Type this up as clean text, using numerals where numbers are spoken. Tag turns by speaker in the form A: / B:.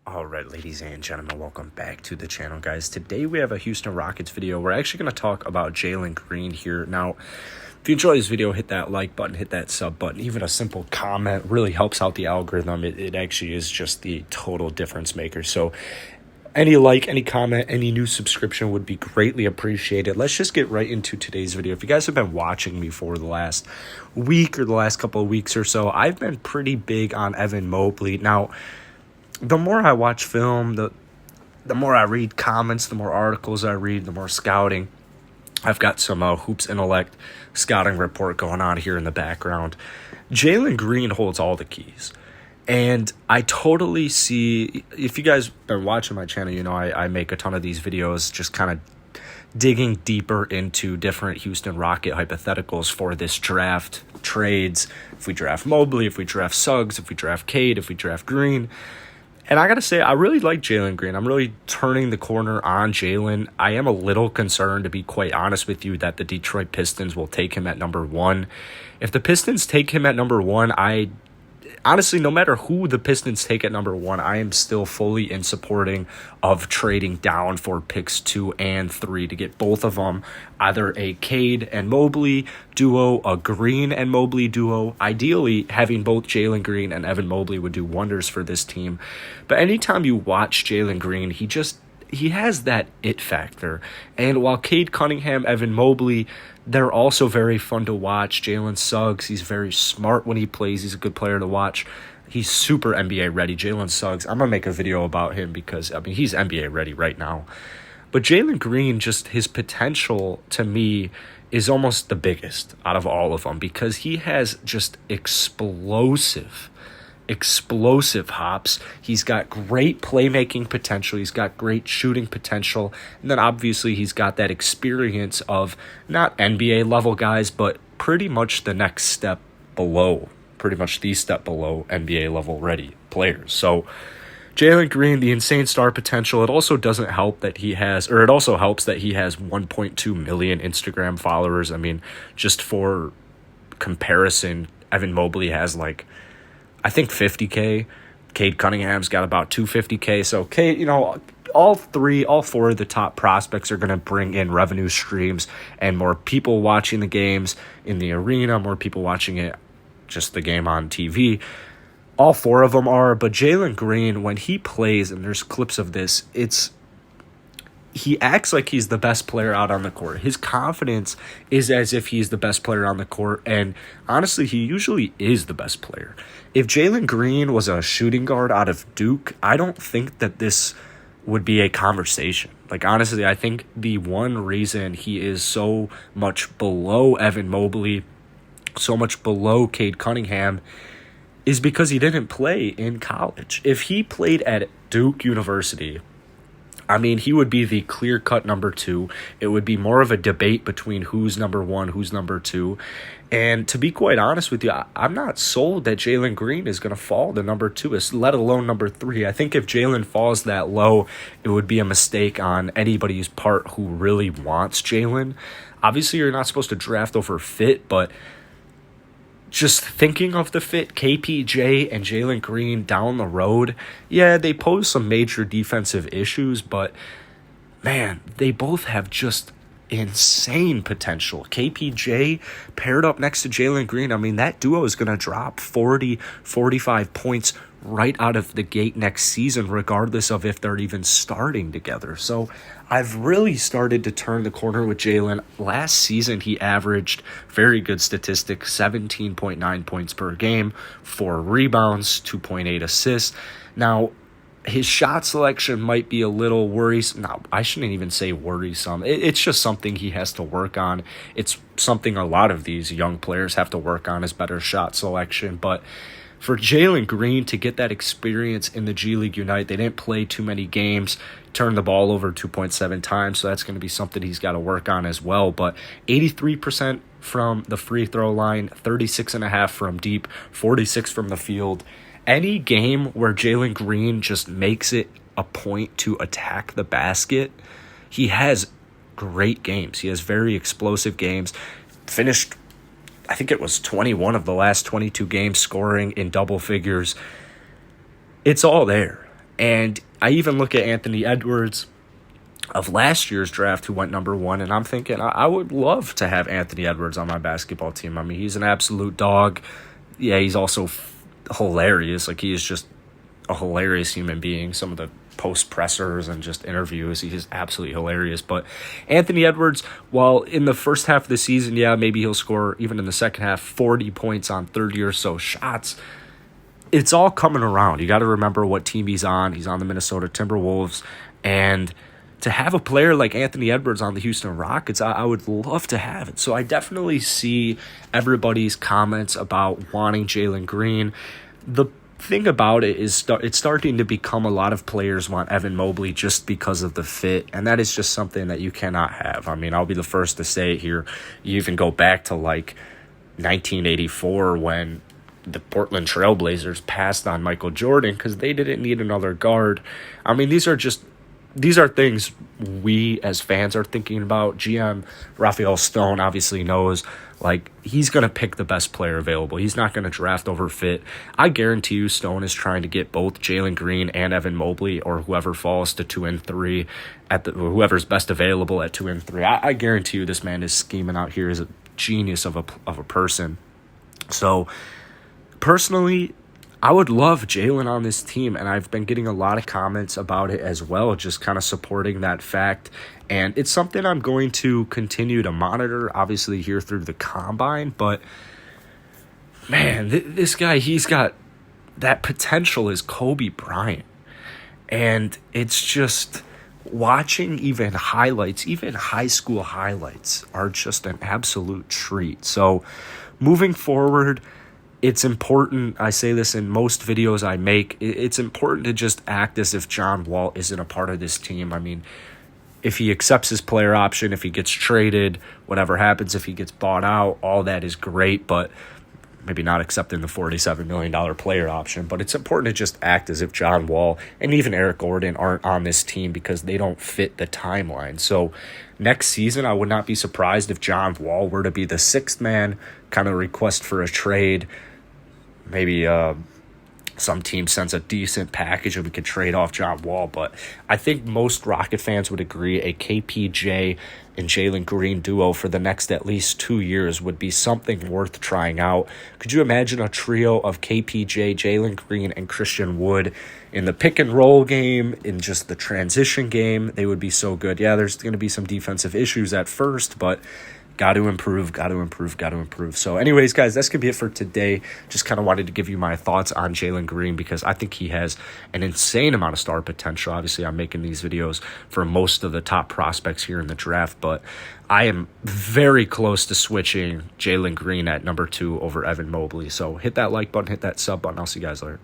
A: All right, ladies and gentlemen, welcome back to the channel, guys. Today we have a Houston Rockets video. We're actually going to talk about Jalen Green here. Now, if you enjoy this video, hit that like button, hit that sub button. Even a simple comment really helps out the algorithm. It actually is just the total difference maker. So any like, any comment, any new subscription would be greatly appreciated. Let's just get right into today's video. If you guys have been watching me for the last week or the last couple of weeks or so, I've been pretty big on Evan Mobley. Now, the more I watch film, the more I read comments, the more articles I read, the more scouting. I've got some Hoops Intellect scouting report going on here in the background. Jalen Green holds all the keys. And I totally see, if you guys have been watching my channel, you know I make a ton of these videos just kind of digging deeper into different Houston Rocket hypotheticals for this draft, trades, if we draft Mobley, if we draft Suggs, if we draft Cade, if we draft Green. And I got to say, I really like Jalen Green. I'm really turning the corner on Jalen. I am a little concerned, to be quite honest with you, that the Detroit Pistons will take him at number 1. If the Pistons take him at number 1, honestly, no matter who the Pistons take at number 1, I am still fully in supporting of trading down for picks 2 and 3 to get both of them, either a Cade and Mobley duo, a Green and Mobley duo. Ideally, having both Jalen Green and Evan Mobley would do wonders for this team. But anytime you watch Jalen Green, he has that it factor. And while Cade Cunningham, Evan Mobley, they're also very fun to watch. Jalen Suggs, he's very smart when he plays. He's a good player to watch. He's super NBA ready. Jalen Suggs, I'm going to make a video about him because, he's NBA ready right now. But Jalen Green, just his potential to me is almost the biggest out of all of them because he has just explosive hops. He's got great playmaking potential. He's got great shooting potential. And then obviously he's got that experience of not NBA level guys, but pretty much the next step below, pretty much the step below NBA level ready players. So Jalen Green, the insane star potential. It also doesn't help that he has, or it also helps that he has 1.2 million Instagram followers. Just for comparison, Evan Mobley has I think 50K. Cade Cunningham's got about 250K. So Cade, all four of the top prospects are going to bring in revenue streams and more people watching the games in the arena, more people watching it, just the game on TV. All four of them are, but Jalen Green, when he plays, and there's clips of this, he acts like he's the best player out on the court. His confidence is as if he's the best player on the court, and honestly, he usually is the best player. If Jalen Green was a shooting guard out of Duke, I don't think that this would be a conversation. Honestly, I think the one reason he is so much below Evan Mobley, so much below Cade Cunningham, is because he didn't play in college. If he played at Duke University, he would be the clear-cut number 2. It would be more of a debate between who's number 1, who's number 2. And to be quite honest with you, I'm not sold that Jalen Green is going to fall to number 2, let alone number 3. I think if Jalen falls that low, it would be a mistake on anybody's part who really wants Jalen. Obviously, you're not supposed to draft over fit, but just thinking of the fit, KPJ and Jalen Green down the road, yeah, they pose some major defensive issues, but man, they both have just insane potential. KPJ paired up next to Jalen Green, that duo is going to drop 40, 45 points right out of the gate next season, regardless of if they're even starting together. So I've really started to turn the corner with Jalen. Last season, he averaged very good statistics, 17.9 points per game, 4 rebounds, 2.8 assists. Now, his shot selection might be a little worrisome. No, I shouldn't even say worrisome. It's just something he has to work on. It's something a lot of these young players have to work on, is better shot selection. But for Jalen Green to get that experience in the G League Unite, they didn't play too many games, turned the ball over 2.7 times, so that's going to be something he's got to work on as well. But 83% from the free throw line, 36.5% from deep, 46% from the field. Any game where Jalen Green just makes it a point to attack the basket, he has great games. He has very explosive games. Finished, I think it was 21 of the last 22 games scoring in double figures. It's all there. And I even look at Anthony Edwards of last year's draft, who went number 1, and I'm thinking I would love to have Anthony Edwards on my basketball team. I mean, he's an absolute dog. Yeah, he's also hilarious. Like, he is just a hilarious human being. Some of the post pressers and just interviews, he's absolutely hilarious. But Anthony Edwards, while in the first half of the season, yeah, maybe he'll score, even in the second half, 40 points on 30 or so shots, it's all coming around. You got to remember what team he's on. He's on the Minnesota Timberwolves, and to have a player like Anthony Edwards on the Houston Rockets, I would love to have it. So I definitely see everybody's comments about wanting Jalen Green. The thing about it is it's starting to become a lot of players want Evan Mobley just because of the fit, and that is just something that you cannot have. I mean, I'll be the first to say it here. You even go back to like 1984 when the Portland Trailblazers passed on Michael Jordan because they didn't need another guard. I mean, these are things we as fans are thinking about. GM Raphael Stone obviously knows, like, he's going to pick the best player available. He's not going to draft over fit. I guarantee you Stone is trying to get both Jalen Green and Evan Mobley, or whoever falls to 2 and 3, whoever's best available at 2 and 3. I guarantee you this man is scheming out here as a genius of a person. So personally, I would love Jalen on this team, and I've been getting a lot of comments about it as well, just kind of supporting that fact. And it's something I'm going to continue to monitor, obviously, here through the combine. But, man, this guy, he's got that potential as Kobe Bryant. And it's just watching even highlights, even high school highlights, are just an absolute treat. So moving forward, it's important, I say this in most videos I make, it's important to just act as if John Wall isn't a part of this team. I mean, if he accepts his player option, if he gets traded, whatever happens, if he gets bought out, all that is great, but maybe not accepting the $47 million player option. But it's important to just act as if John Wall and even Eric Gordon aren't on this team because they don't fit the timeline. So next season, I would not be surprised if John Wall were to be the 6th man, kind of request for a trade. Maybe some team sends a decent package and we could trade off John Wall. But I think most Rocket fans would agree a KPJ and Jalen Green duo for the next at least 2 years would be something worth trying out. Could you imagine a trio of KPJ, Jalen Green, and Christian Wood in the pick and roll game, in just the transition game? They would be so good. Yeah, there's going to be some defensive issues at first, but got to improve. So anyways, guys, that's going to be it for today. Just kind of wanted to give you my thoughts on Jalen Green because I think he has an insane amount of star potential. Obviously, I'm making these videos for most of the top prospects here in the draft, but I am very close to switching Jalen Green at number 2 over Evan Mobley. So hit that like button, hit that sub button. I'll see you guys later.